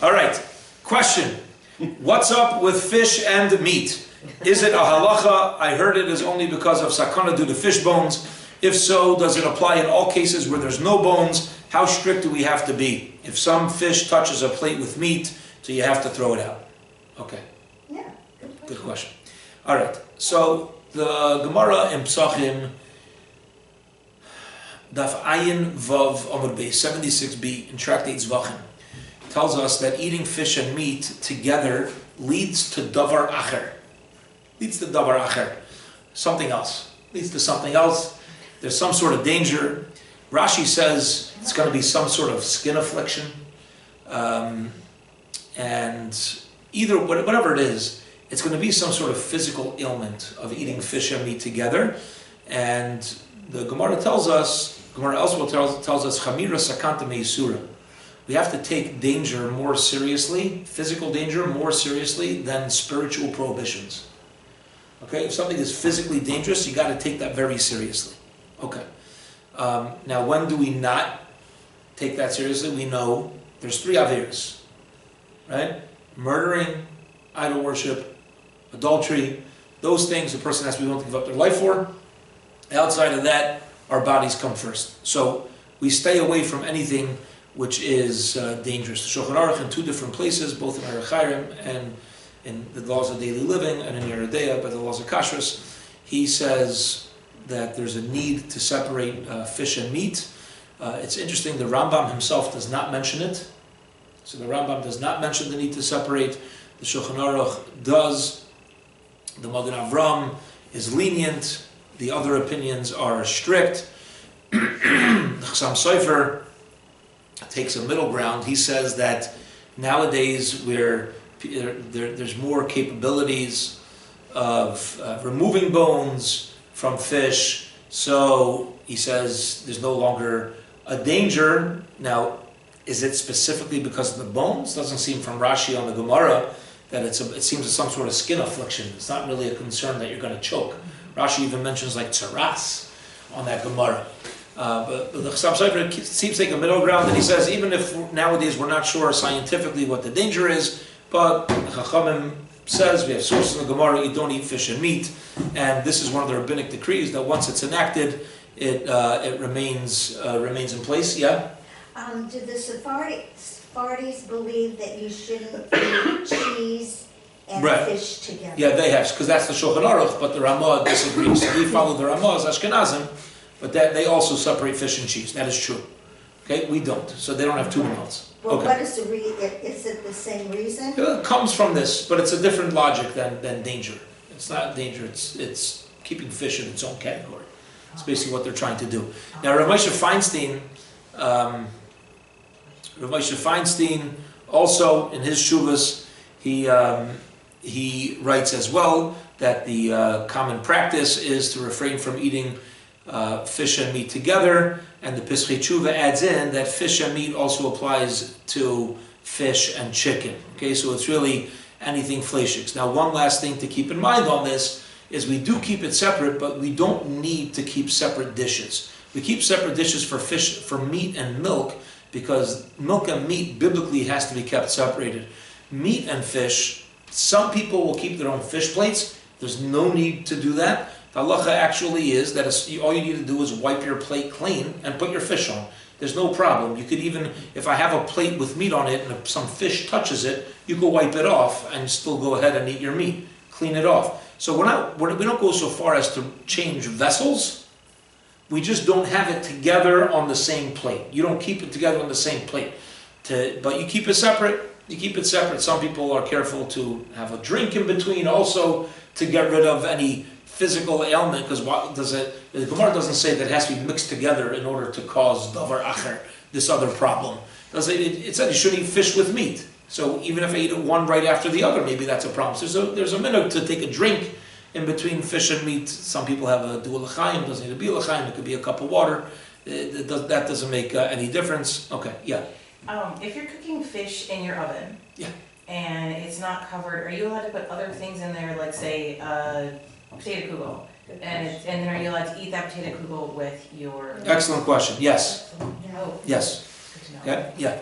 All right, question. What's up with fish and meat? Is it a halacha? I heard it is only because of sakana due to fish bones. If so, does it apply in all cases where there's no bones? How strict do we have to be? If some fish touches a plate with meat, so you have to throw it out. Okay. Yeah, Good question. All right, so the Gemara in Psachim, Daf Ayin Vav Amud Beis 76b in Tractate Zvachim, tells us that eating fish and meat together leads to davar acher. Leads to davar acher. Something else. Leads to something else. There's some sort of danger. Rashi says it's going to be some sort of skin affliction. And either, whatever it is, it's going to be some sort of physical ailment of eating fish and meat together. And the Gemara tells us, Gemara elsewhere tells us, Chamira sakanta meisura. We have to take danger more seriously, physical danger more seriously than spiritual prohibitions. Okay, if something is physically dangerous, you got to take that very seriously. Okay. Now, when do we not take that seriously? We know there's 3 averos, right? Murdering, idol worship, adultery, those things a person has to be willing to give up their life for. Outside of that, our bodies come first. So we stay away from anything which is dangerous. The Shulchan Aruch in 2 different places, both in Orach Chayim and in the laws of daily living, and in Yoreh De'ah, by the laws of kashrus, he says that there's a need to separate fish and meat. It's interesting, the Rambam himself does not mention it. So the Rambam does not mention the need to separate. The Shulchan Aruch does. The Magen Avram is lenient. The other opinions are strict. The Chassam Sofer takes a middle ground. He says that nowadays there's more capabilities of removing bones from fish. So he says there's no longer a danger. Now, is it specifically because of the bones? Doesn't seem from Rashi on the Gemara that it seems it's some sort of skin affliction. It's not really a concern that you're going to choke. Rashi even mentions like tzaras on that Gemara. But the Chassam Sofer seems to take a middle ground, and he says even if nowadays we're not sure scientifically what the danger is, but Chachamim says we have sources in the Gemara, you don't eat fish and meat, and this is one of the rabbinic decrees that once it's enacted, it remains in place. Yeah. Do the Sephardi's believe that you shouldn't eat cheese and fish together? Yeah, they have, because that's the Shulchan Aruch, but the Ramah disagrees. So we follow the Ramah as Ashkenazim, but that they also separate fish and cheese. That is true. Okay, we don't. So they don't have two mouths. Well, okay. What is the is it the same reason? It comes from this, but it's a different logic than danger. It's not danger. It's keeping fish in its own category. It's basically what they're trying to do. Now, Rav Moshe Feinstein also in his Shuvas, he writes as well that the common practice is to refrain from eating fish and meat together, and the Pischei Tshuva adds in that fish and meat also applies to fish and chicken. Okay, so it's really anything fleishiks. Now, one last thing to keep in mind on this is we do keep it separate, but we don't need to keep separate dishes. We keep separate dishes for fish, for meat and milk, because milk and meat biblically has to be kept separated. Meat and fish, some people will keep their own fish plates. There's no need to do that. The halacha actually is that all you need to do is wipe your plate clean and put your fish on. There's no problem. You could even, if I have a plate with meat on it and if some fish touches it, you can wipe it off and still go ahead and eat your meat. Clean it off. So we don't go so far as to change vessels. We just don't have it together on the same plate. You don't keep it together on the same plate. But you keep it separate. You keep it separate. Some people are careful to have a drink in between also to get rid of any physical ailment, because the Gemara doesn't say that it has to be mixed together in order to cause davar acher, this other problem. It said you shouldn't eat fish with meat. So even if I eat one right after the other, maybe that's a problem. So there's a minute to take a drink in between fish and meat. Some people have a dual l'chaim, doesn't need to be a l'chaim, it could be a cup of water. That doesn't make any difference. Okay, yeah. If you're cooking fish in your oven, yeah, and it's not covered, are you allowed to put other things in there, like say potato kugel? And then are you allowed to eat that potato kugel with your... Excellent question. Yes. Oh. Yes. Good to know. Yeah. Yeah.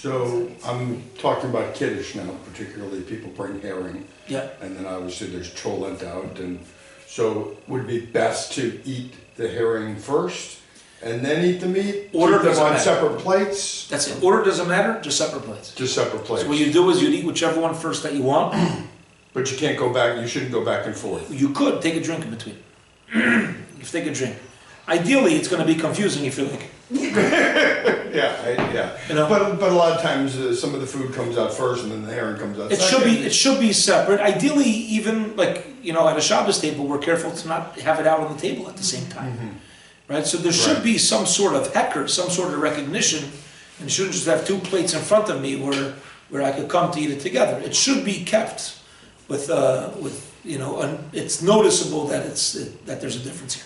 So I'm talking about kiddish now, particularly people bring herring. Yeah. And then obviously there's cholent out, and so would it be best to eat the herring first and then eat the meat? Order Keep them doesn't on matter. separate plates? That's it. Order doesn't matter, just separate plates. Just separate plates. So what you do is you eat whichever one first that you want. But you can't go back, you shouldn't go back and forth. You could take a drink in between. You take a drink. Ideally, it's going to be confusing if you're like, Yeah. You know? But a lot of times some of the food comes out first and then the herring comes out it second. should be separate. Ideally, even like, you know, at a Shabbos table, we're careful to not have it out on the table at the same time. Right? So there should Right. be some sort of hecker, some sort of recognition, and you shouldn't just have two plates in front of me where I could come to eat it together. It should be kept with you know, it's noticeable that that there's a difference here.